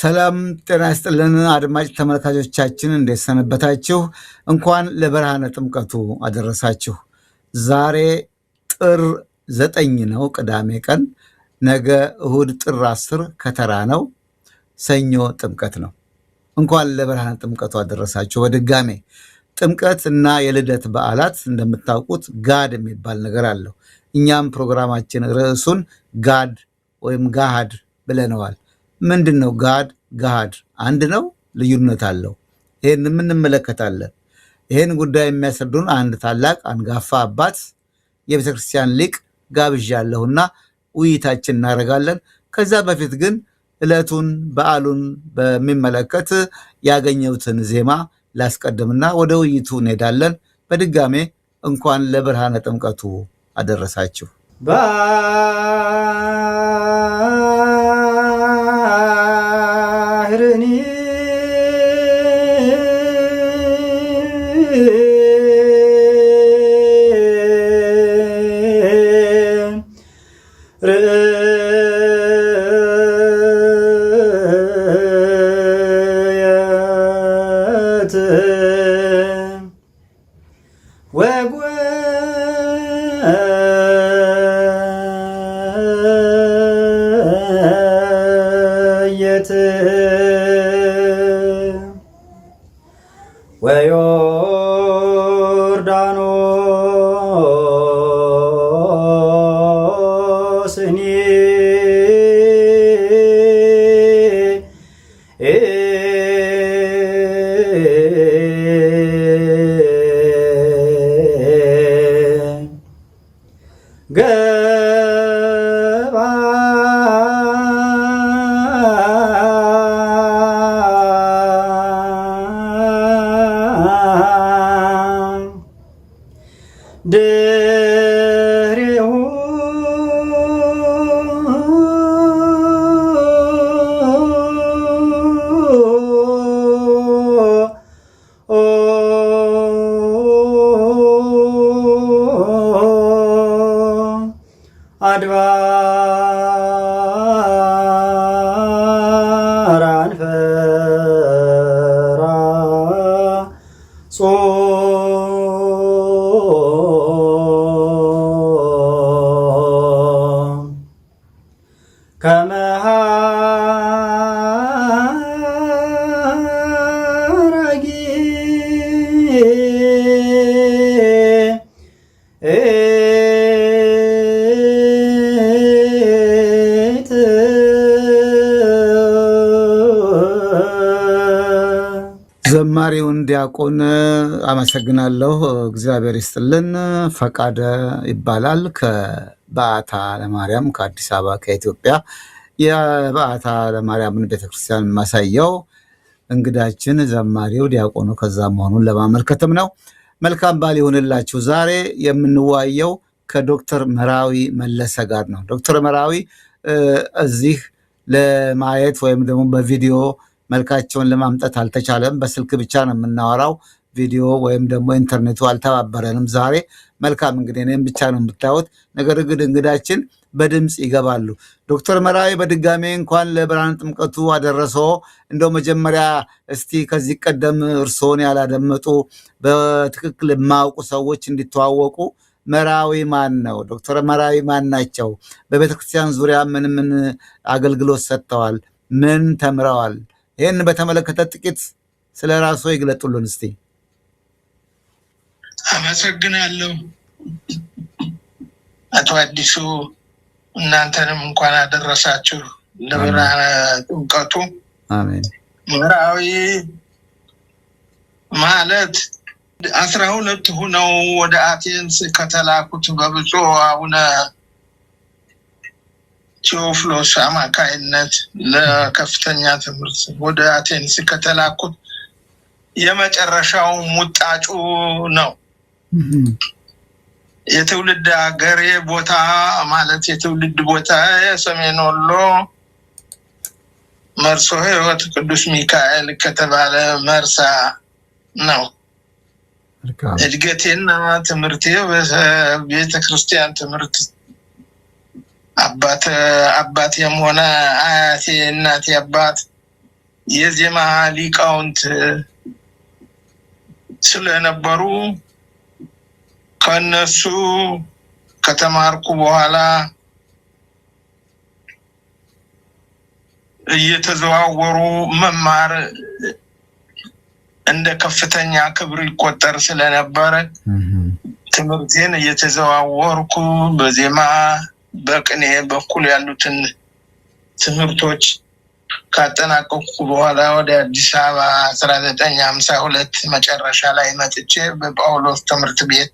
ሰላም ጤና ይስጥልን አድማጭ ተመልካቾቻችን እንዴት ሰነበታችሁ? እንኳን ለብርሃነ ጥምቀቱ አደረሳችሁ። ዛሬ ጥር 9 ነው፣ ቅዳሜ ቀን። ነገ እሁድ ጥር 10 ከተራ ነው። ሰኞ ጥምቀት ነው። እንኳን ለብርሃነ ጥምቀቱ አደረሳችሁ። በድጋሜ ጥምቀት እና የልደት በዓላት እንደምታውቁት ጋድ የሚባል ነገር አለው። እኛም ፕሮግራማችን ርዕሱን ጋድ ወይም ጋሃድ ብለነዋል። ምንድን ነው ጋድ? ጋሃድ አንድ ነው? ልዩነት አለው? ይህን እንመለከታለን። ይህን ጉዳይ የሚያስረዱን አንድ ታላቅ አንጋፋ አባት የቤተ ክርስቲያን ሊቅ ጋብዣለሁና ውይይታችን እናደርጋለን። ከዛ በፊት ግን ዕለቱን በዓሉን በሚመለከት ያገኘሁትን ዜማ ላስቀድምና ወደ ውይይቱ እንሄዳለን። በድጋሜ እንኳን ለብርሃነ ጥምቀቱ አደረሳችሁ። ባህርኒ ወዮርዳኖስኒ ድሬሁ አድባር አንፈራጾ ከመሃረጊ ዘማሪውን ዲያቆን አመሰግናለሁ። እግዚአብሔር ይስጥልን። ፈቃደ ይባላል ከበዓታ ለማርያም ከአዲስ አበባ ከኢትዮጵያ። የበዓታ ለማርያምን ቤተክርስቲያን ማሳያው እንግዳችን ዘማሪው ዲያቆኑ ከዛ መሆኑን ለማመልከትም ነው። መልካም በዓል ይሁንላችሁ። ዛሬ የምንወያየው ከዶክተር መራዊ መለሰ ጋር ነው። ዶክተር መራዊ እዚህ ለማየት ወይም ደግሞ በቪዲዮ መልካቸውን ለማምጣት አልተቻለም። በስልክ ብቻ ነው የምናወራው። ቪዲዮ ወይም ደግሞ ኢንተርኔቱ አልተባበረንም ዛሬ። መልካም እንግዲህ እኔም ብቻ ነው የምታዩት። ነገር ግን እንግዳችን በድምፅ ይገባሉ። ዶክተር መራዊ በድጋሜ እንኳን ለብርሃነ ጥምቀቱ አደረሰው። እንደው መጀመሪያ እስቲ ከዚህ ቀደም እርስዎን ያላደመጡ በትክክል የማያውቁ ሰዎች እንዲተዋወቁ መራዊ ማን ነው? ዶክተር መራዊ ማን ናቸው? በቤተክርስቲያን ዙሪያ ምን ምን አገልግሎት ሰጥተዋል? ምን ተምረዋል? ይህን በተመለከተ ጥቂት ስለ ራስዎ ይግለጡልን እስቲ። አመሰግናለሁ አቶ አዲሱ። እናንተንም እንኳን አደረሳችሁ ለብርሃነ ጥምቀቱ። አሜን። መራዊ ማለት 12 ሆነው ወደ አቴንስ ከተላኩት በብፁዕ አቡነ ቴዎፍሎስ አማካይነት ለከፍተኛ ትምህርት ወደ አቴንስ ከተላኩት የመጨረሻው ሙጣጩ ነው። የትውልድ ሀገሬ ቦታ ማለት የትውልድ ቦታ የሰሜን ወሎ መርሶ ሕይወት ቅዱስ ሚካኤል ከተባለ መርሳ ነው። እድገቴና ትምህርቴ በቤተ ክርስቲያን ትምህርት አባቴም ሆነ አያቴ እናቴ አባት የዜማ ሊቃውንት ስለነበሩ ከነሱ ከተማርኩ በኋላ እየተዘዋወሩ መማር እንደ ከፍተኛ ክብር ይቆጠር ስለነበረ ትምህርቴን እየተዘዋወርኩ በዜማ በቅኔ በኩል ያሉትን ትምህርቶች ካጠናቀቅኩ በኋላ ወደ አዲስ አበባ 1952 መጨረሻ ላይ መጥቼ በጳውሎስ ትምህርት ቤት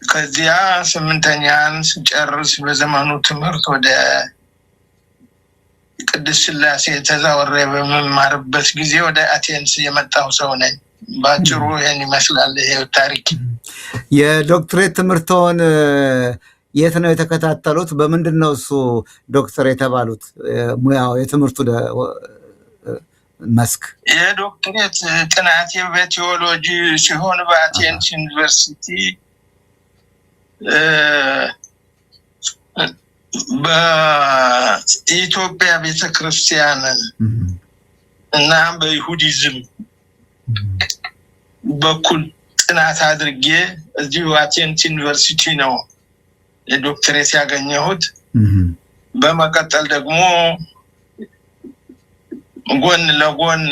ከዚያ 8ኛን ስጨርስ በዘመኑ ትምህርት ወደ ቅድስት ሥላሴ ተዛወሬ በመማርበት ጊዜ ወደ አቴንስ የመጣው ሰው ነኝ። ባጭሩ ይሄን ይመስላል ይሄ ታሪክ። የዶክትሬት ትምህርቶን የት ነው የተከታተሉት? በምንድን ነው እሱ ዶክተር የተባሉት? ሙያው የትምህርቱ መስክ የዶክትሬት ጥናቴ በቴዎሎጂ ሲሆን በአቴንስ ዩኒቨርሲቲ በኢትዮጵያ ቤተክርስቲያን እና በይሁዲዝም በኩል ጥናት አድርጌ እዚሁ አቴንስ ዩኒቨርሲቲ ነው የዶክትሬት ያገኘሁት። በመቀጠል ደግሞ ጎን ለጎን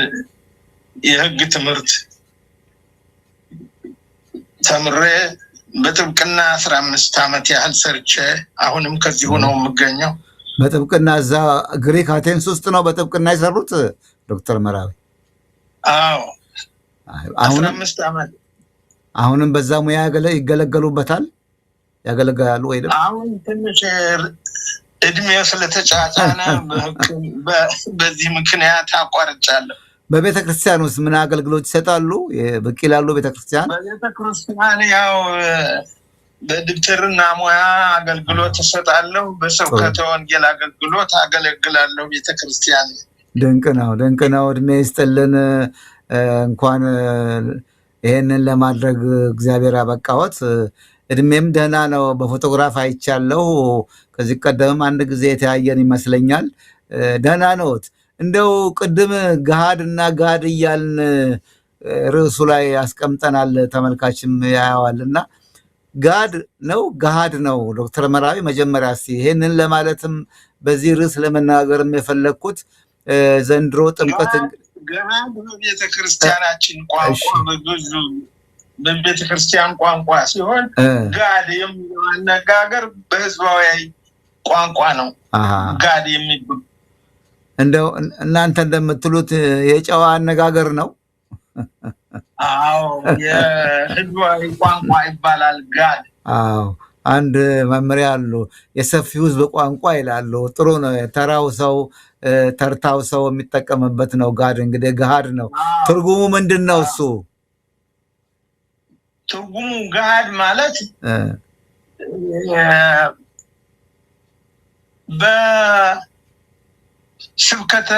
የሕግ ትምህርት ተምሬ በጥብቅና 15 ዓመት ያህል ሰርቼ አሁንም ከዚሁ ነው የምገኘው። በጥብቅና እዛ ግሪክ አቴንስ ውስጥ ነው በጥብቅና የሰሩት ዶክተር መራዊ? አዎ 15 ዓመት። አሁንም በዛ ሙያ ይገለገሉበታል? ያገለግላሉ ወይ? አሁን ትንሽ እድሜው ስለተጫጫነ በዚህ ምክንያት አቋርጫለሁ። በቤተክርስቲያን ውስጥ ምን አገልግሎት ይሰጣሉ? ብቅ ይላሉ ቤተክርስቲያን? በቤተክርስቲያን ያው በድብትርና ሙያ አገልግሎት እሰጣለሁ። በስብከተ ወንጌል አገልግሎት አገለግላለሁ ቤተክርስቲያን። ድንቅ ነው፣ ድንቅ ነው። እድሜ ይስጥልን። እንኳን ይሄንን ለማድረግ እግዚአብሔር ያበቃዎት። እድሜም ደህና ነው። በፎቶግራፍ አይቻለሁ። ከዚህ ቀደምም አንድ ጊዜ የተያየን ይመስለኛል። ደህና ነዎት። እንደው ቅድም ገሃድ እና ጋድ እያልን ርዕሱ ላይ ያስቀምጠናል፣ ተመልካችም ያየዋል። እና ጋድ ነው ገሃድ ነው? ዶክተር መራዊ መጀመሪያ እስኪ ይሄንን ለማለትም በዚህ ርዕስ ለመናገርም የፈለግኩት ዘንድሮ ጥምቀት ገሃድ በቤተክርስቲያናችን ቋንቋ ብዙ በቤተክርስቲያን ቋንቋ ሲሆን ጋድ የሚለው አነጋገር በህዝባዊ ቋንቋ ነው። ጋድ የሚባል እንደው እናንተ እንደምትሉት የጨዋ አነጋገር ነው? አዎ የህዝባዊ ቋንቋ ይባላል ጋድ። አዎ አንድ መመሪያ አሉ፣ የሰፊው ህዝብ ቋንቋ ይላሉ። ጥሩ ነው። ተራው ሰው ተርታው ሰው የሚጠቀምበት ነው። ጋድ እንግዲህ ገሃድ ነው። ትርጉሙ ምንድን ነው እሱ? ትርጉሙ ገሃድ ማለት በስብከተ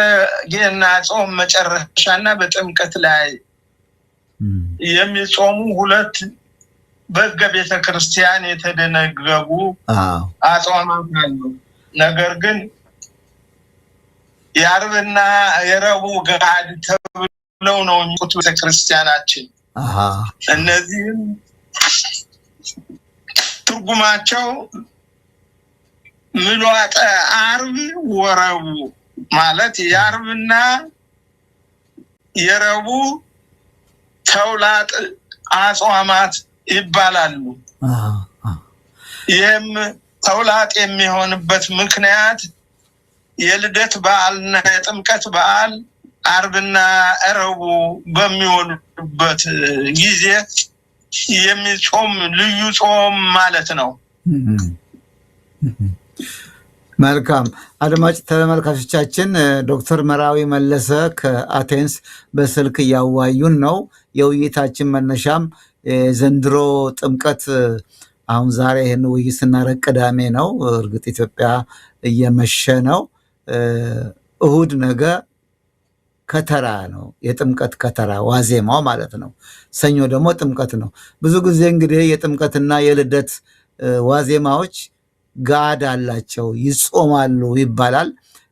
ገና ጾም መጨረሻና በጥምቀት ላይ የሚጾሙ ሁለት በሕገ ቤተ ክርስቲያን የተደነገጉ አጽዋማት አሉ። ነገር ግን የዓርብና የረቡዕ ገሃድ ተብለው ነው የሚቆጡ ቤተክርስቲያናችን። እነዚህም ትርጉማቸው ምልዋጠ ዓርብ ወረቡዕ ማለት የዓርብና የረቡዕ ተውላጥ አጽዋማት ይባላሉ። ይህም ተውላጥ የሚሆንበት ምክንያት የልደት በዓልና የጥምቀት በዓል ዓርብና ረቡዕ በሚውሉበት ጊዜ የሚጾም ልዩ ጾም ማለት ነው። መልካም አድማጭ ተመልካቾቻችን፣ ዶክተር መራዊ መለሰ ከአቴንስ በስልክ እያዋዩን ነው። የውይይታችን መነሻም ዘንድሮ ጥምቀት አሁን ዛሬ ይህን ውይይት ስናደርግ ቅዳሜ ነው። እርግጥ ኢትዮጵያ እየመሸ ነው። እሁድ ነገ ከተራ ነው፣ የጥምቀት ከተራ ዋዜማው ማለት ነው። ሰኞ ደግሞ ጥምቀት ነው። ብዙ ጊዜ እንግዲህ የጥምቀትና የልደት ዋዜማዎች ጋድ አላቸው፣ ይጾማሉ ይባላል።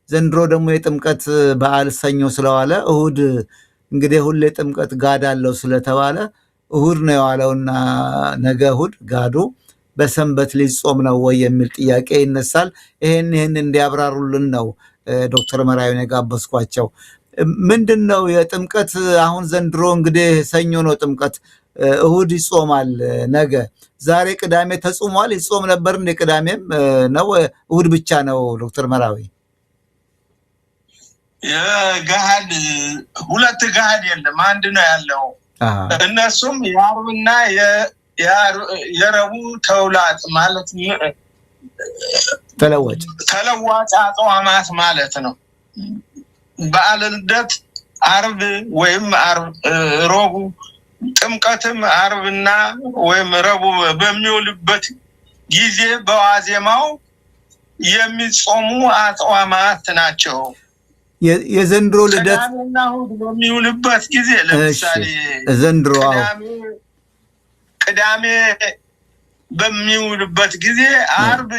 ዘንድሮ ደግሞ የጥምቀት በዓል ሰኞ ስለዋለ እሁድ እንግዲህ ሁሌ ጥምቀት ጋድ አለው ስለተባለ እሁድ ነው የዋለውና ነገ እሁድ ጋዱ በሰንበት ሊጾም ነው ወይ የሚል ጥያቄ ይነሳል። ይህን እንዲያብራሩልን ነው ዶክተር መራዊን የጋበዝኳቸው። ምንድን ነው የጥምቀት አሁን ዘንድሮ እንግዲህ ሰኞ ነው ጥምቀት፣ እሁድ ይጾማል ነገ። ዛሬ ቅዳሜ ተጾሟል፣ ይጾም ነበር እንደ ቅዳሜም ነው እሁድ ብቻ ነው ዶክተር መራዊ? የገሃድ ሁለት ገሃድ የለም፣ አንድ ነው ያለው። እነሱም የዓርብና የረቡዕ ተውላጥ ማለት ተለዋጭ አጽዋማት ማለት ነው። በዓለ ልደት ዓርብ ወይም ረቡዕ፣ ጥምቀትም ዓርብና ወይም ረቡዕ በሚውልበት ጊዜ በዋዜማው የሚጾሙ አጽዋማት ናቸው። የዘንድሮ ልደት ቅዳሜና እሑድ በሚውልበት ጊዜ ለምሳሌ ዘንድሮ ቅዳሜ በሚውልበት ጊዜ ዓርብ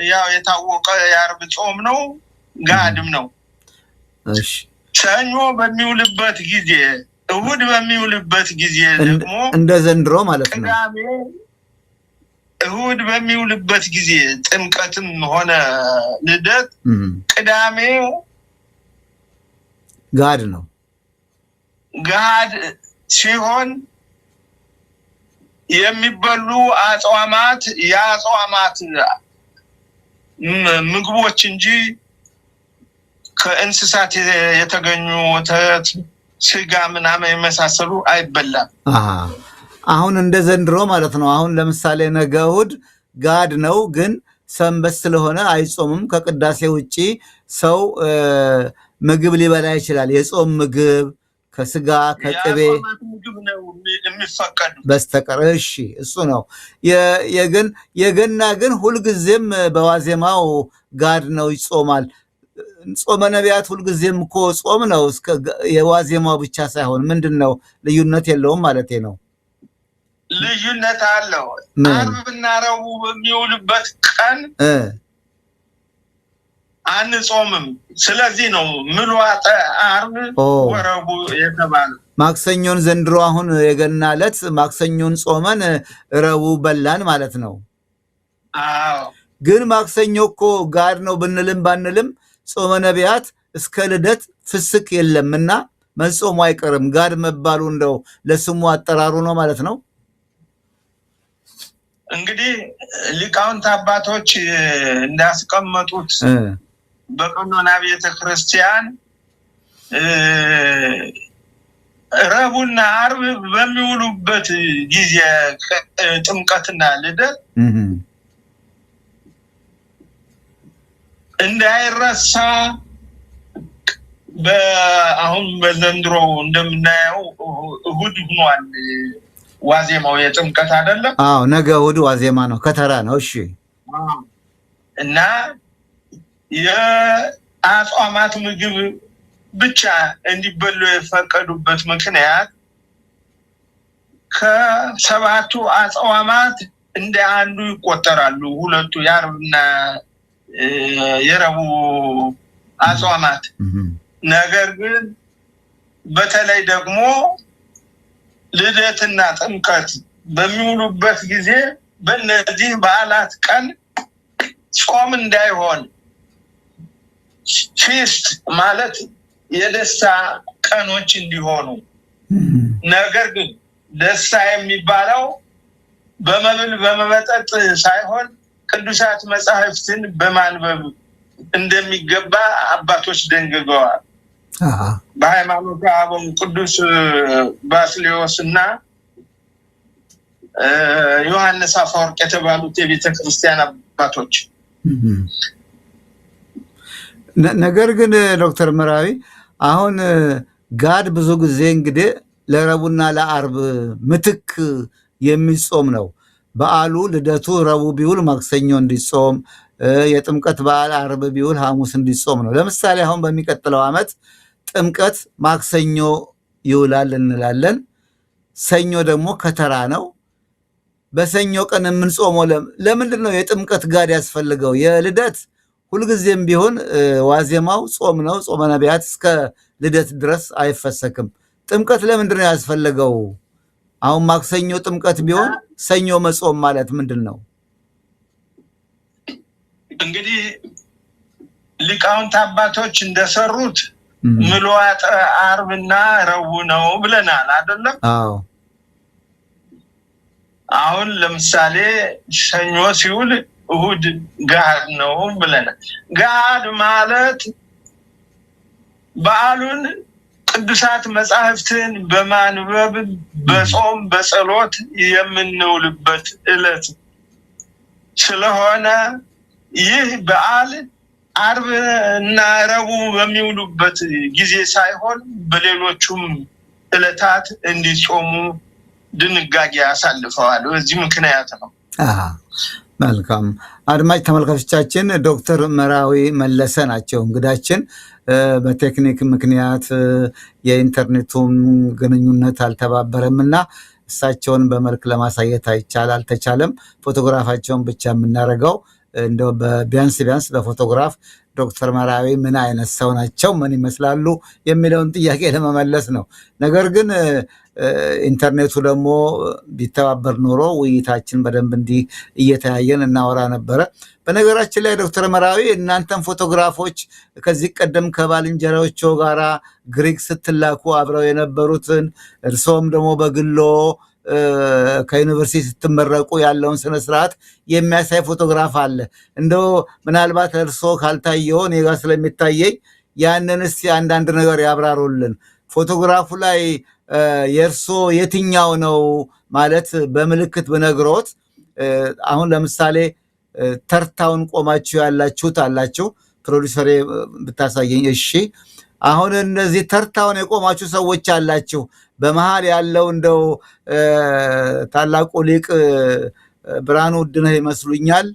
ያው የታወቀ የዓርብ ጾም ነው፣ ጋድም ነው። እሺ ሰኞ በሚውልበት ጊዜ፣ እሑድ በሚውልበት ጊዜ ደግሞ እንደ ዘንድሮ ማለት ነው። ቅዳሜ እሑድ በሚውልበት ጊዜ ጥምቀትም ሆነ ልደት ቅዳሜ ጋድ ነው። ጋድ ሲሆን የሚበሉ አጽዋማት የአጽዋማት ምግቦች እንጂ ከእንስሳት የተገኙ ወተት፣ ስጋ ምናምን የመሳሰሉ አይበላም። አሁን እንደ ዘንድሮ ማለት ነው። አሁን ለምሳሌ ነገ እሑድ ጋድ ነው፣ ግን ሰንበት ስለሆነ አይጾምም። ከቅዳሴ ውጪ ሰው ምግብ ሊበላ ይችላል። የጾም ምግብ ከስጋ ከቅቤ በስተቀር። እሺ እሱ ነው። የገና ግን ሁልጊዜም በዋዜማው ጋድ ነው፣ ይጾማል። ጾመ ነቢያት ሁልጊዜም እኮ ጾም ነው፣ የዋዜማው ብቻ ሳይሆን። ምንድን ነው ልዩነት የለውም ማለት ነው? ልዩነት አለው። ዓርብና ረቡዕ በሚውልበት ቀን አንጾምም። ስለዚህ ነው ምልዋተ ዓርብ ወረቡዕ የተባለ። ማክሰኞን ዘንድሮ አሁን የገና ዕለት ማክሰኞን ጾመን ረቡዕ በላን ማለት ነው። ግን ማክሰኞ እኮ ጋድ ነው ብንልም ባንልም ጾመ ነቢያት እስከ ልደት ፍስክ የለምና መጾሙ አይቀርም። ጋድ መባሉ እንደው ለስሙ አጠራሩ ነው ማለት ነው። እንግዲህ ሊቃውንት አባቶች እንዳስቀመጡት በቀኖና ቤተ ክርስቲያን ረቡዕና ዓርብ በሚውሉበት ጊዜ ጥምቀትና ልደት እንዳይረሳ አሁን በዘንድሮ እንደምናየው እሑድ ሆኗል። ዋዜማው የጥምቀት አይደለም? አዎ ነገ እሑድ ዋዜማ ነው፣ ከተራ ነው። እሺ እና የአጽዋማት ምግብ ብቻ እንዲበሉ የፈቀዱበት ምክንያት ከሰባቱ አጽዋማት እንደ አንዱ ይቆጠራሉ ሁለቱ የዓርብና የረቡዕ አጽዋማት። ነገር ግን በተለይ ደግሞ ልደትና ጥምቀት በሚውሉበት ጊዜ በእነዚህ በዓላት ቀን ጾም እንዳይሆን ፊስት ማለት የደስታ ቀኖች እንዲሆኑ፣ ነገር ግን ደስታ የሚባለው በመብል በመጠጥ ሳይሆን ቅዱሳት መጻሕፍትን በማንበብ እንደሚገባ አባቶች ደንግገዋል። በሃይማኖተ አበው ቅዱስ ባስልዮስ እና ዮሐንስ አፈወርቅ የተባሉት የቤተ ክርስቲያን አባቶች። ነገር ግን ዶክተር መራዊ አሁን ጋድ ብዙ ጊዜ እንግዲህ ለረቡዕና ለዓርብ ምትክ የሚጾም ነው። በዓሉ ልደቱ ረቡዕ ቢውል ማክሰኞ እንዲጾም፣ የጥምቀት በዓል ዓርብ ቢውል ሐሙስ እንዲጾም ነው። ለምሳሌ አሁን በሚቀጥለው ዓመት ጥምቀት ማክሰኞ ይውላል እንላለን። ሰኞ ደግሞ ከተራ ነው። በሰኞ ቀን የምንጾመው ለምንድን ነው? የጥምቀት ጋድ ያስፈልገው? የልደት ሁልጊዜም ቢሆን ዋዜማው ጾም ነው። ጾመ ነቢያት እስከ ልደት ድረስ አይፈሰክም። ጥምቀት ለምንድን ነው ያስፈለገው? አሁን ማክሰኞ ጥምቀት ቢሆን ሰኞ መጾም ማለት ምንድን ነው? እንግዲህ ሊቃውንት አባቶች እንደሰሩት ምልዋተ ዓርብና ረቡዕ ነው ብለናል አይደለም? አዎ። አሁን ለምሳሌ ሰኞ ሲውል እሁድ ገሃድ ነው ብለናል። ገሃድ ማለት በዓሉን ቅዱሳት መጻሕፍትን በማንበብ በጾም በጸሎት የምንውልበት ዕለት ስለሆነ ይህ በዓል ዓርብ እና ረቡዕ በሚውሉበት ጊዜ ሳይሆን በሌሎቹም ዕለታት እንዲጾሙ ድንጋጌ ያሳልፈዋል። በዚህ ምክንያት ነው። መልካም አድማጭ ተመልካቾቻችን፣ ዶክተር መራዊ መለሰ ናቸው እንግዳችን። በቴክኒክ ምክንያት የኢንተርኔቱም ግንኙነት አልተባበረም እና እሳቸውን በመልክ ለማሳየት አልተቻለም። ፎቶግራፋቸውን ብቻ የምናደርገው እንደው ቢያንስ በፎቶግራፍ ዶክተር መራዊ ምን አይነት ሰው ናቸው፣ ምን ይመስላሉ የሚለውን ጥያቄ ለመመለስ ነው። ነገር ግን ኢንተርኔቱ ደግሞ ቢተባበር ኖሮ ውይይታችን በደንብ እንዲህ እየተያየን እናወራ ነበረ። በነገራችን ላይ ዶክተር መራዊ እናንተን ፎቶግራፎች ከዚህ ቀደም ከባልንጀራዎቹ ጋራ ግሪክ ስትላኩ አብረው የነበሩትን እርሶም ደግሞ በግሎ ከዩኒቨርሲቲ ስትመረቁ ያለውን ስነስርዓት የሚያሳይ ፎቶግራፍ አለ። እንደው ምናልባት እርሶ ካልታየው እኔ ጋር ስለሚታየኝ ያንን እስቲ አንዳንድ ነገር ያብራሩልን። ፎቶግራፉ ላይ የእርሶ የትኛው ነው ማለት በምልክት ብነግሮት፣ አሁን ለምሳሌ ተርታውን ቆማችሁ ያላችሁት አላችሁ፣ ፕሮዲሰሬ ብታሳየኝ። እሺ፣ አሁን እነዚህ ተርታውን የቆማችሁ ሰዎች አላችሁ። በመሃል ያለው እንደው ታላቁ ሊቅ ብርሃኑ ውድነህ ይመስሉኛል።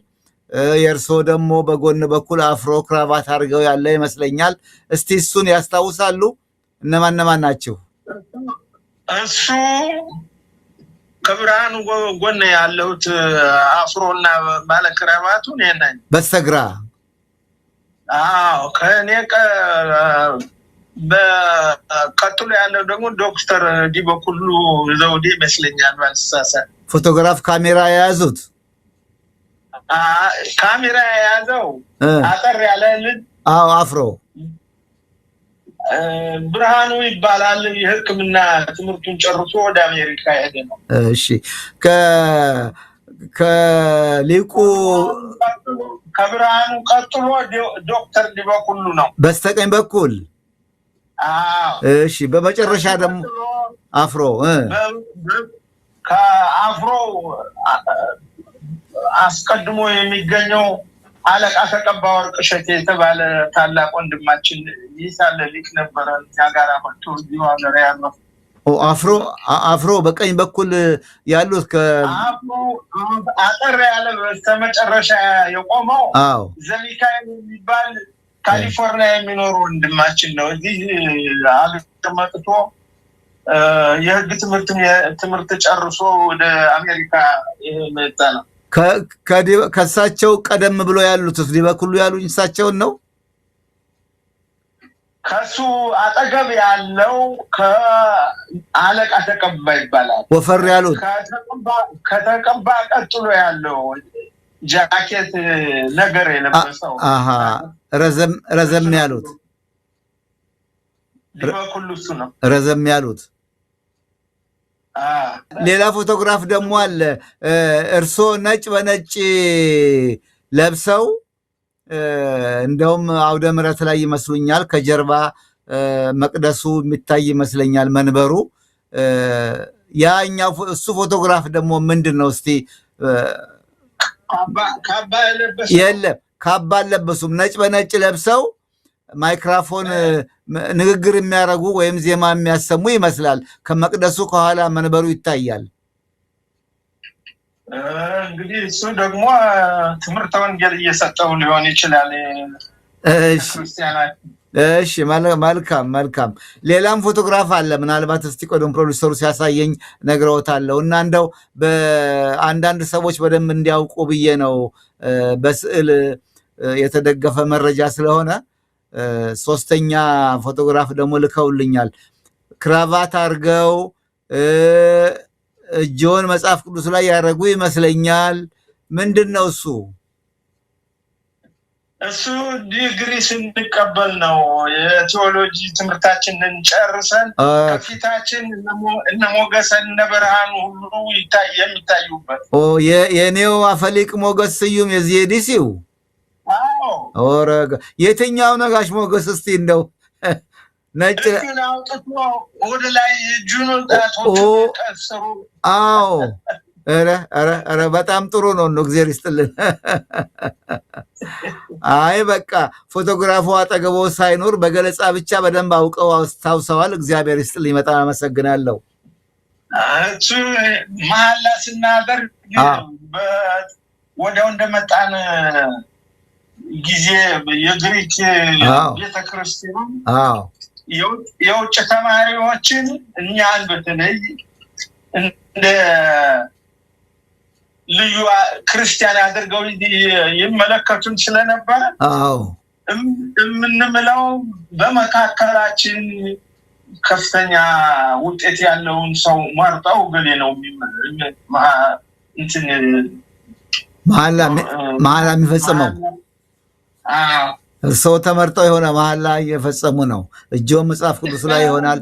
የእርሶ ደግሞ በጎን በኩል አፍሮ ክራቫት አድርገው ያለ ይመስለኛል። እስቲ እሱን ያስታውሳሉ? እነማን ናችሁ? እሱ ከብርሃኑ ጎን ያለሁት አፍሮና ባለ ክራቫቱ እኔ ነኝ። በስተግራ? አዎ። ከእኔ በቀጥሎ ያለው ደግሞ ዶክተር ዲበኩሉ ዘውዴ ይመስለኛል ባልሳሳት። ፎቶግራፍ ካሜራ የያዙት? ካሜራ የያዘው አጠር ያለ ልጅ። አዎ፣ አፍሮ ብርሃኑ ይባላል። የሕክምና ትምህርቱን ጨርሶ ወደ አሜሪካ ሄደ ነው። እሺ፣ ከሊቁ ከብርሃኑ ቀጥሎ ዶክተር ዲበኩሉ ነው በስተቀኝ በኩል። እሺ፣ በመጨረሻ ደግሞ አፍሮ። ከአፍሮ አስቀድሞ የሚገኘው አለቃ ተቀባ ወርቅ እሸቴ የተባለ ታላቅ ወንድማችን ይሳለ ሊቅ ነበረ። እኛ ጋር መጥቶ እዚሁ ሀገር ያለው አፍሮ በቀኝ በኩል ያሉት አጠር ያለ በስተመጨረሻ የቆመው ዘሚካኤል የሚባል ካሊፎርኒያ የሚኖሩ ወንድማችን ነው። እዚህ ሀገር መጥቶ የህግ ትምህርት ጨርሶ ወደ አሜሪካ መጣ ነው። ከእሳቸው ቀደም ብሎ ያሉት ዲበኩሉ ያሉኝ እሳቸውን ነው። ከሱ አጠገብ ያለው ከአለቃ ተቀባ ይባላል። ወፈር ያሉት። ከተቀባ ቀጥሎ ያለው ጃኬት ነገር የለበሰው ረዘም ያሉት ዲበኩሉ እሱ ነው። ረዘም ያሉት። ሌላ ፎቶግራፍ ደግሞ አለ። እርሶ ነጭ በነጭ ለብሰው እንደውም አውደ ምሕረት ላይ ይመስሉኛል። ከጀርባ መቅደሱ የሚታይ ይመስለኛል፣ መንበሩ። ያኛው እሱ ፎቶግራፍ ደግሞ ምንድን ነው? እስቲ የለም፣ ካባ አልለበሱም። ነጭ በነጭ ለብሰው ማይክራፎን ንግግር የሚያደርጉ ወይም ዜማ የሚያሰሙ ይመስላል። ከመቅደሱ ከኋላ መንበሩ ይታያል። እንግዲህ እሱ ደግሞ ትምህርተ ወንጌል እየሰጠው ሊሆን ይችላል። እሺ፣ መልካም። ሌላም ፎቶግራፍ አለ። ምናልባት እስቲ ቆደም ፕሮዲሰሩ ሲያሳየኝ ነግረውታለሁ እና እንደው በአንዳንድ ሰዎች በደንብ እንዲያውቁ ብዬ ነው በስዕል የተደገፈ መረጃ ስለሆነ ሶስተኛ ፎቶግራፍ ደግሞ ልከውልኛል። ክራቫት አድርገው እጆን መጽሐፍ ቅዱስ ላይ ያደረጉ ይመስለኛል። ምንድን ነው እሱ? እሱ ዲግሪ ስንቀበል ነው። የቴዎሎጂ ትምህርታችንን ጨርሰን ከፊታችን እነ ሞገስ እነ ብርሃኑ ሁሉ የሚታዩበት። የኔው አፈሊቅ ሞገስ ስዩም የዚህ የዲሲው የትኛው ነጋሽ ሞገስ? እስቲ እንደው ነጭ አውጥቶ ወደ ላይ እጁን ቀስሩ። አዎ ኧረ በጣም ጥሩ ነው። እግዚአብሔር ይስጥልን። አይ በቃ ፎቶግራፉ አጠገቦ ሳይኖር በገለጻ ብቻ በደንብ አውቀው አስታውሰዋል። እግዚአብሔር ይስጥልኝ። በጣም አመሰግናለሁ። እሱ መሐላ ስናደርግ ወዲያው እንደመጣን ጊዜ የግሪክ ቤተክርስቲያን የውጭ ተማሪዎችን እኛን በተለይ እንደ ልዩ ክርስቲያን አድርገው ይመለከቱን ስለነበረ የምንምለው በመካከላችን ከፍተኛ ውጤት ያለውን ሰው መርጠው ገሌ ነው መሐላ የሚፈጽመው። እርስዎ ተመርጠው የሆነ መሐላ እየፈጸሙ ነው። እጅዎ መጽሐፍ ቅዱስ ላይ ይሆናል።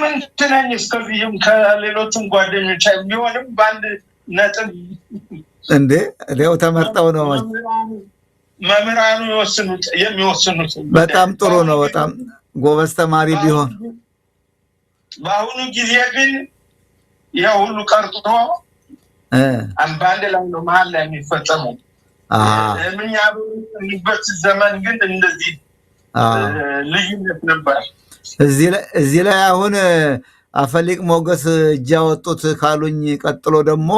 ምንትነኝ እስከዚህም ከሌሎችም ጓደኞች ቢሆንም በአንድ ነጥብ እንዴ ሌው ተመርጠው ነው መምህራኑ የሚወስኑት። በጣም ጥሩ ነው። በጣም ጎበዝ ተማሪ ቢሆን። በአሁኑ ጊዜ ግን ይህ ሁሉ ቀርቶ በአንድ ላይ ነው መሀል ላይ የሚፈጸመው። እኛ በሚበት ዘመን ግን እንደዚህ ልዩነት ነበር። እዚህ ላይ አሁን አፈሊቅ ሞገስ እጅ ያወጡት ካሉኝ ቀጥሎ ደግሞ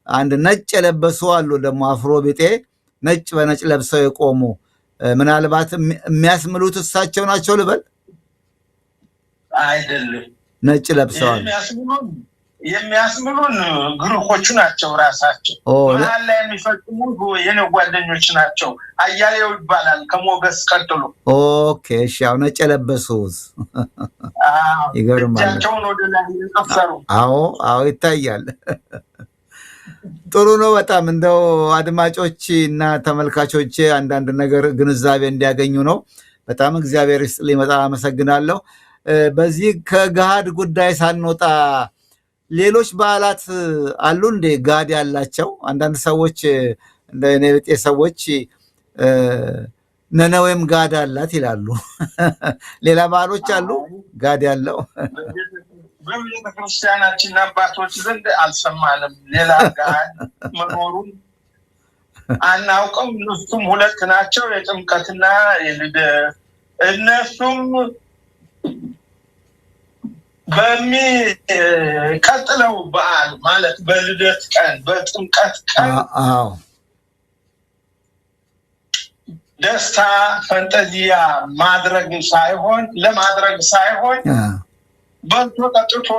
አንድ ነጭ የለበሱ አሉ። ደግሞ አፍሮ ቢጤ ነጭ በነጭ ለብሰው የቆሙ ምናልባት የሚያስምሉት እሳቸው ናቸው ልበል? አይደለም፣ ነጭ ለብሰዋል። የሚያስምሉን ግሩፖቹ ናቸው ራሳቸው። መሀል ላይ የሚፈጽሙ የኔ ጓደኞች ናቸው። አያሌው ይባላል ከሞገስ ቀጥሎ። ኦኬ እሺ። ያው ነጭ የለበሱት ይገርማል። እጃቸውን ወደ ላይ የቀፈሩ። አዎ ይታያል። ጥሩ ነው በጣም። እንደው አድማጮች እና ተመልካቾች አንዳንድ ነገር ግንዛቤ እንዲያገኙ ነው። በጣም እግዚአብሔር ይስጥልኝ። በጣም አመሰግናለሁ። በዚህ ከገሃድ ጉዳይ ሳንወጣ ሌሎች በዓላት አሉ እንዴ? ጋድ ያላቸው አንዳንድ ሰዎች እንደ እኔ ብጤ ሰዎች ነነዌም ጋድ አላት ይላሉ። ሌላ በዓሎች አሉ ጋድ ያለው? በቤተክርስቲያናችን አባቶች ዘንድ አልሰማንም። ሌላ ጋድ መኖሩን አናውቅም። እነሱም ሁለት ናቸው፣ የጥምቀትና የልደት። እነሱም በሚቀጥለው በዓል ማለት በልደት ቀን በጥምቀት ቀን ደስታ ፈንጠዚያ ለማድረግ ሳይሆን በልቶ ጠጥቶ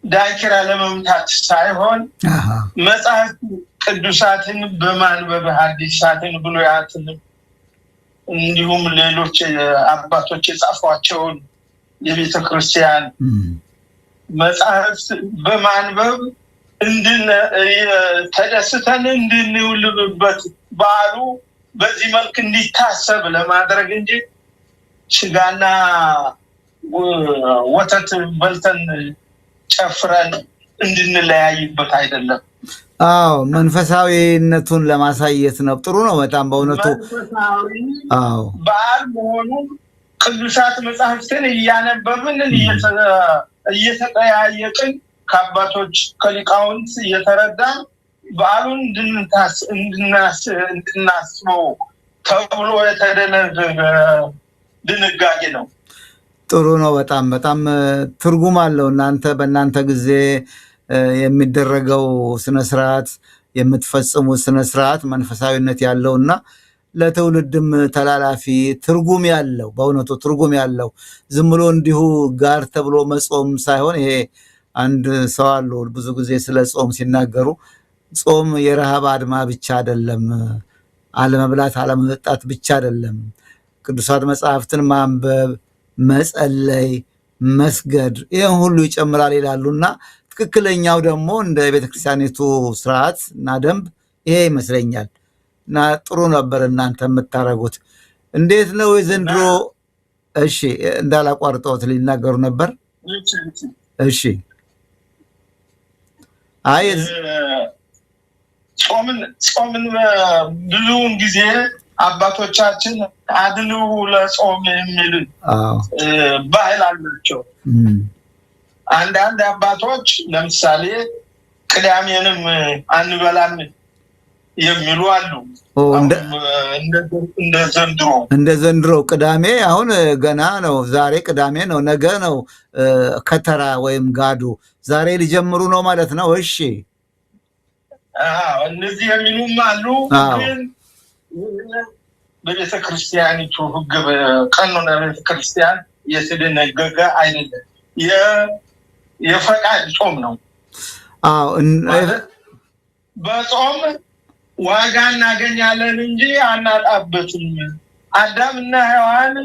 ዳንኪራ ለመምታት ሳይሆን መጽሐፍ ቅዱሳትን በማንበብ ሐዲሳትን ብሉያትን እንዲሁም ሌሎች አባቶች የጻፏቸውን የቤተ ክርስቲያን መጽሐፍት በማንበብ ተደስተን እንድንውልበት በዓሉ በዚህ መልክ እንዲታሰብ ለማድረግ እንጂ ስጋና ወተት በልተን ጨፍረን እንድንለያይበት አይደለም። መንፈሳዊነቱን ለማሳየት ነው። ጥሩ ነው በጣም በእውነቱ። በዓል መሆኑን ቅዱሳት መጽሐፍትን እያነበብን እየተጠያየቅን ከአባቶች ከሊቃውንት እየተረዳን በዓሉን እንድናስበው ተብሎ የተደነገገ ድንጋጌ ነው። ጥሩ ነው በጣም በጣም ትርጉም አለው። በእናንተ ጊዜ የሚደረገው ስነስርዓት የምትፈጽሙት ስነስርዓት መንፈሳዊነት ያለውና ለትውልድም ተላላፊ ትርጉም ያለው በእውነቱ ትርጉም ያለው ዝም ብሎ እንዲሁ ጋር ተብሎ መጾም ሳይሆን ይሄ አንድ ሰው አሉ ብዙ ጊዜ ስለ ጾም ሲናገሩ ጾም የረሃብ አድማ ብቻ አይደለም፣ አለመብላት አለመጠጣት ብቻ አይደለም። ቅዱሳት መጽሐፍትን ማንበብ፣ መጸለይ፣ መስገድ ይህን ሁሉ ይጨምራል ይላሉና ትክክለኛው ደግሞ እንደ ቤተክርስቲያኒቱ ስርዓት እና ደንብ ይሄ ይመስለኛል። እና ጥሩ ነበር እናንተ የምታደርጉት። እንዴት ነው የዘንድሮ? እሺ እንዳላቋርጠውት ሊናገሩ ነበር። እሺ አይ ጾምን ብዙውን ጊዜ አባቶቻችን አድልው ለጾም የሚል ባህል አላቸው። አንዳንድ አባቶች ለምሳሌ ቅዳሜንም አንበላም የሚሉ አሉ። እንደ ዘንድሮ ቅዳሜ አሁን ገና ነው። ዛሬ ቅዳሜ ነው፣ ነገ ነው ከተራ ወይም ጋዱ። ዛሬ ሊጀምሩ ነው ማለት ነው። እሺ እነዚህ የሚሉም አሉ። ግን በቤተ ክርስቲያኒቱ ሕግ ቀኖና ቤተ ክርስቲያን የተደነገገ አይደለም። የፈቃድ ጾም ነው። በጾም ዋጋ እናገኛለን እንጂ አናጣበትም። አዳምና ሔዋን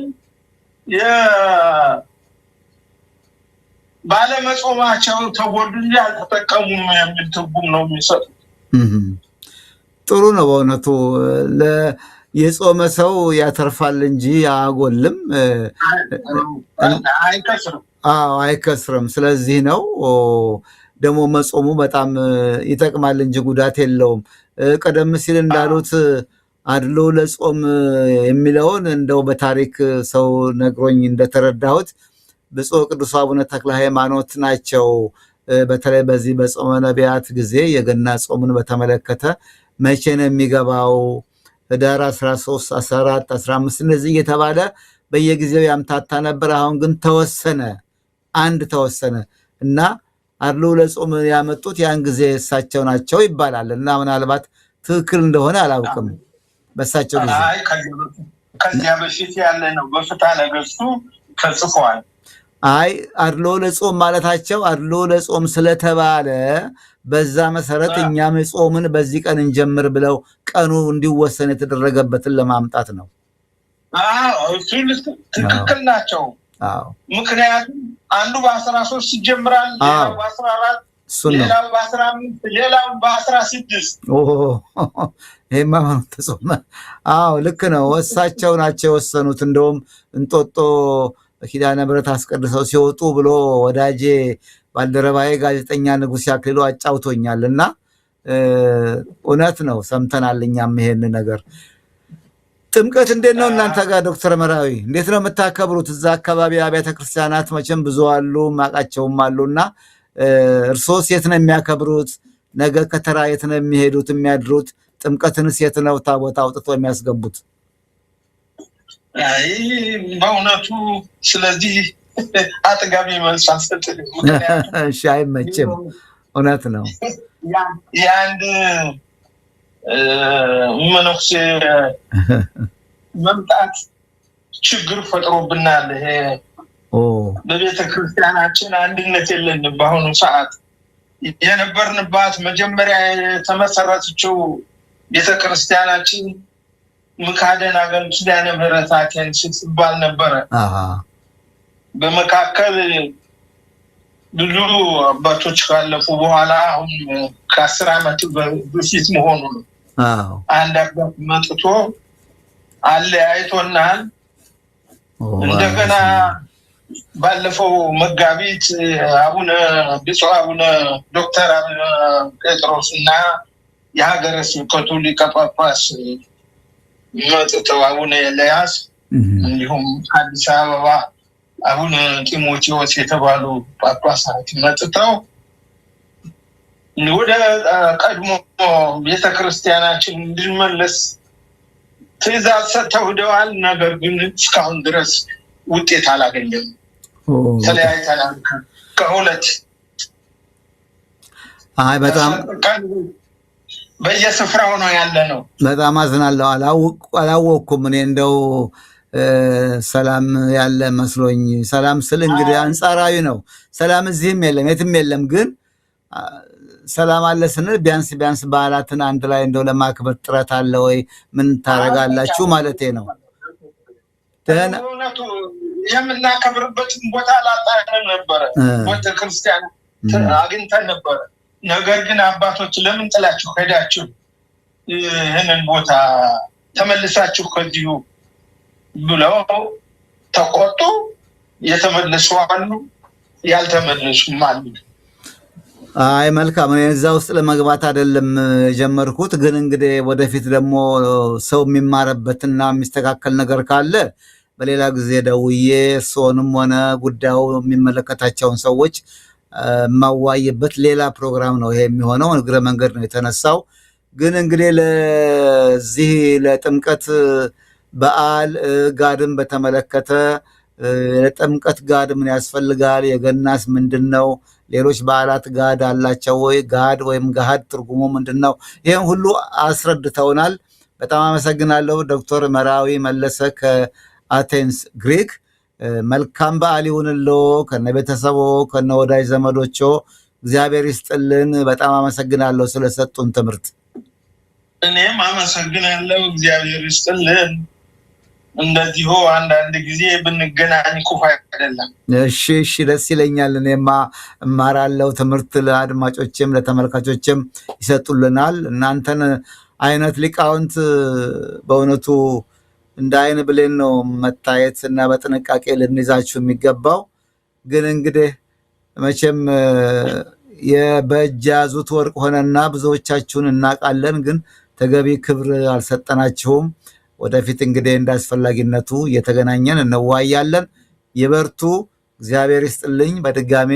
ባለመጾማቸው ተጎዱ እንጂ አልተጠቀሙም የሚል ትርጉም ነው የሚሰጡት። ጥሩ ነው በእውነቱ። የጾመ ሰው ያተርፋል እንጂ አያጎልም፣ አይከስርም። ስለዚህ ነው ደግሞ መጾሙ በጣም ይጠቅማል እንጂ ጉዳት የለውም። ቀደም ሲል እንዳሉት አድሎ ለጾም የሚለውን እንደው በታሪክ ሰው ነግሮኝ እንደተረዳሁት ብፁዕ ቅዱስ አቡነ ተክለ ሃይማኖት ናቸው። በተለይ በዚህ በጾመ ነቢያት ጊዜ የገና ጾምን በተመለከተ መቼ ነው የሚገባው? ህዳር 13፣ 14፣ 15 እነዚህ እየተባለ በየጊዜው ያምታታ ነበር። አሁን ግን ተወሰነ እና አድሎ ለጾም ያመጡት ያን ጊዜ እሳቸው ናቸው ይባላል። እና ምናልባት ትክክል እንደሆነ አላውቅም። በእሳቸው ጊዜ ከዚያ በፊት ያለ ነው፣ በፍትሐ ነገሥቱ ተጽፏል። አይ አድሎ ለጾም ማለታቸው አድሎ ለጾም ስለተባለ በዛ መሰረት እኛም ጾምን በዚህ ቀን እንጀምር ብለው ቀኑ እንዲወሰን የተደረገበትን ለማምጣት ነው። ትክክል ናቸው። ምክንያቱም አንዱ በ13 ይጀምራል፣ ሌላው በ14፣ ሌላው በ15፣ ሌላው በ16። ይሄማ ተጾመ። ልክ ነው። እሳቸው ናቸው የወሰኑት። እንደውም እንጦጦ ኪዳነ ምሕረት አስቀድሰው ሲወጡ ብሎ ወዳጄ ባልደረባዬ ጋዜጠኛ ንጉሴ አክሊሉ አጫውቶኛል። እና እውነት ነው፣ ሰምተናል እኛም ይሄን ነገር። ጥምቀት እንዴት ነው እናንተ ጋር ዶክተር መራዊ? እንዴት ነው የምታከብሩት? እዛ አካባቢ አብያተ ክርስቲያናት መቼም ብዙ አሉ፣ ማቃቸውም አሉና እርሶስ የት ነው የሚያከብሩት? ነገ ከተራ የት ነው የሚሄዱት የሚያድሩት? ጥምቀትንስ የት ነው ታቦት አውጥቶ የሚያስገቡት? በእውነቱ ስለዚህ አጥጋቢ መልስ አልሰጥም። እሺ አይመችም። እውነት ነው። የአንድ መነኩሴ መምጣት ችግር ፈጥሮብናል። ይሄ በቤተ ክርስቲያናችን አንድነት የለንም። በአሁኑ ሰዓት የነበርንባት መጀመሪያ የተመሰረተችው ቤተ ክርስቲያናችን ምካደን አገር ኪዳነ ምሕረት አቴን ስትባል ነበረ። በመካከል ብዙ አባቶች ካለፉ በኋላ አሁን ከ10 ዓመት በፊት መሆኑ ነው። አንድ አባት መጥቶ አለያይቶናል። እንደገና ባለፈው መጋቢት ብፁዕ አቡነ ዶክተር አቡነ ጴጥሮስ እና የሀገረ ስብከቱ ሊቀ ጳጳስ መጥተው አቡነ ኤልያስ እንዲሁም አዲስ አበባ አቡነ ጢሞቴዎስ የተባሉ ጳጳሳት መጥተው ወደ ቀድሞ ቤተክርስቲያናችን እንድንመለስ ትእዛዝ ሰጥተው ሄደዋል። ነገር ግን እስካሁን ድረስ ውጤት አላገኘም። ተለያይተናል ከሁለት። በጣም በየስፍራው ነው ያለ ነው። በጣም አዝናለሁ። አላወቅኩም። እኔ እንደው ሰላም ያለ መስሎኝ። ሰላም ስል እንግዲህ አንጻራዊ ነው። ሰላም እዚህም የለም የትም የለም። ግን ሰላም አለ ስንል ቢያንስ በዓላትን አንድ ላይ እንደው ለማክበር ጥረት አለ ወይ? ምን ታረጋላችሁ ማለቴ ነው። እውነቱ የምናከብርበትን ቦታ አላጣንም ነበረ። ቤተክርስቲያን አግኝተን ነበረ። ነገር ግን አባቶች ለምን ጥላችሁ ሄዳችሁ ይህንን ቦታ ተመልሳችሁ ከዚሁ ብለው ተቆጡ። የተመለሱ አሉ፣ ያልተመለሱም አሉ። አይ መልካም፣ እዛ ውስጥ ለመግባት አይደለም የጀመርኩት። ግን እንግዲህ ወደፊት ደግሞ ሰው የሚማረበትና የሚስተካከል ነገር ካለ በሌላ ጊዜ ደውዬ እርስዎንም ሆነ ጉዳዩ የሚመለከታቸውን ሰዎች ማዋይበት ሌላ ፕሮግራም ነው ይሄ የሚሆነው። እግረ መንገድ ነው የተነሳው። ግን እንግዲህ ለዚህ ለጥምቀት በዓል ጋድም በተመለከተ ለጥምቀት ጋድ ምን ያስፈልጋል? የገናስ ምንድን ነው? ሌሎች በዓላት ጋድ አላቸው ወይ? ጋድ ወይም ጋድ ትርጉሙ ምንድን ነው? ይህን ሁሉ አስረድተውናል። በጣም አመሰግናለሁ ዶክተር መራዊ መለሰ ከአቴንስ ግሪክ። መልካም በዓል ይሁንልዎ ከነ ቤተሰቦ ከነ ወዳጅ ዘመዶቾ። እግዚአብሔር ይስጥልን። በጣም አመሰግናለሁ ስለሰጡን ትምህርት። እኔም አመሰግናለሁ። እግዚአብሔር ይስጥልን። እንደዚሁ አንዳንድ ጊዜ ብንገናኝ ክፉ አይደለም። እሺ፣ ደስ ይለኛል። እኔማ እማራለሁ። ትምህርት ለአድማጮችም ለተመልካቾችም ይሰጡልናል። እናንተን አይነት ሊቃውንት በእውነቱ እንደ አይን ብሌን ነው መታየት እና በጥንቃቄ ልንይዛችሁ የሚገባው። ግን እንግዲህ መቼም በእጅ ያዙት ወርቅ ሆነና ብዙዎቻችሁን እናውቃለን፣ ግን ተገቢ ክብር አልሰጠናችሁም። ወደፊት እንግዲህ እንዳስፈላጊነቱ እየተገናኘን እንዋያለን። ይበርቱ። እግዚአብሔር ይስጥልኝ። በድጋሜ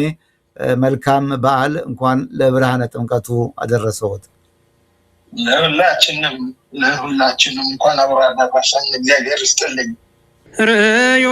መልካም በዓል። እንኳን ለብርሃነ ጥምቀቱ አደረሰዎት። ለሁላችንም እንኳን አብሮ አደረሰን። እግዚአብሔር ይስጥልኝ። ርዮ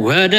ወደ